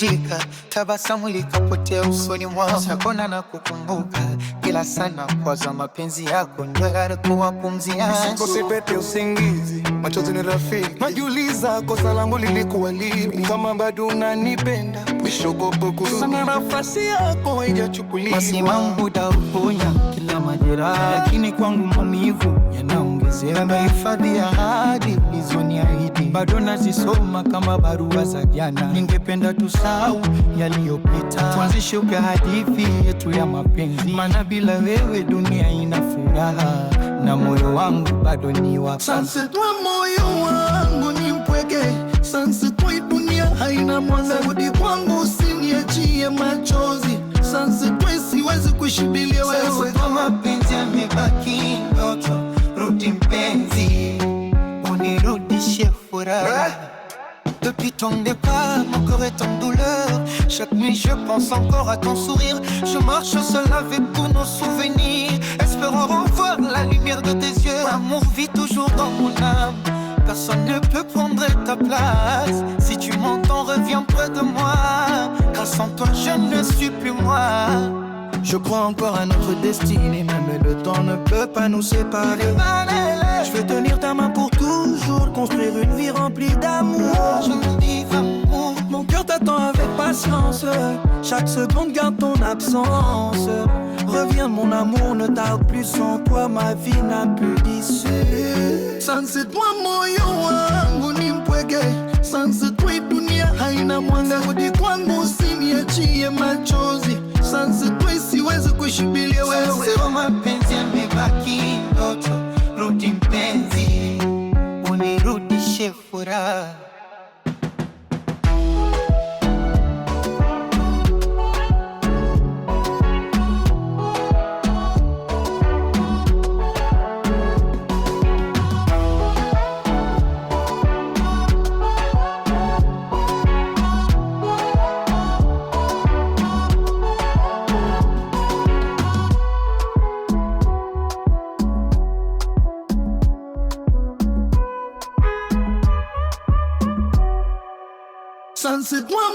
likavunjika, tabasamu likapotea usoni mwangu. Sakona na kukumbuka kila sana kwa za mapenzi yako ndio yalikuwa pumzi yangu. Usipete usingizi, machozi ni rafiki. Najiuliza kosa langu lilikuwa lipi, kama bado unanipenda ushogopo kusema nafasi yako haijachukuliwa. Basi mambo taponya kila majeraha, lakini kwangu maumivu yanaongezeka. Nimehifadhi ahadi ulizoniahidi, bado nazisoma kama barua za jana. Ningependa tusahau yaliyopita, tuanzishe upya hadithi yetu ya mapenzi, maana bila wewe dunia ina furaha na moyo wangu bado ni wako. Sasa tu moyo wangu ni mpweke, sasa tu dunia haina mwanzo. Rudi kwangu usiniachie machozi, sasa tu siwezi kuishi bila wewe. Sasa kwa mapenzi yamebaki ndoto, rudi mpenzi, unirudishe furaha. Depuis ton départ, mon corps est en douleur. Chaque nuit je pense encore à ton sourire. Je marche seul avec tous nos souvenirs, espérant revoir la lumière de tes yeux. L'amour vit toujours dans mon âme, personne ne peut prendre ta place. Si tu m'entends, reviens près de moi, car sans toi je ne suis plus moi. Je crois encore à notre destinée, même le temps ne peut pas nous séparer. Je veux tenir ta main pour toujours, construire une vie remplie d'amour. Je me dis amour, mon cœur t'attend avec patience. Chaque seconde garde ton absence. Reviens mon amour, ne tarde plus, sans toi ma vie n'a plus d'issue. Sans toi moyo wangu ni mpweke, sans toi dunia haina mwanga. Rudi kwangu usiniachie machozi, sans toi siwezi kuishi bila wewe. sasa mapenzi yamebaki ndoto, rudi mpenzi, unirudishe furaha. Sans toi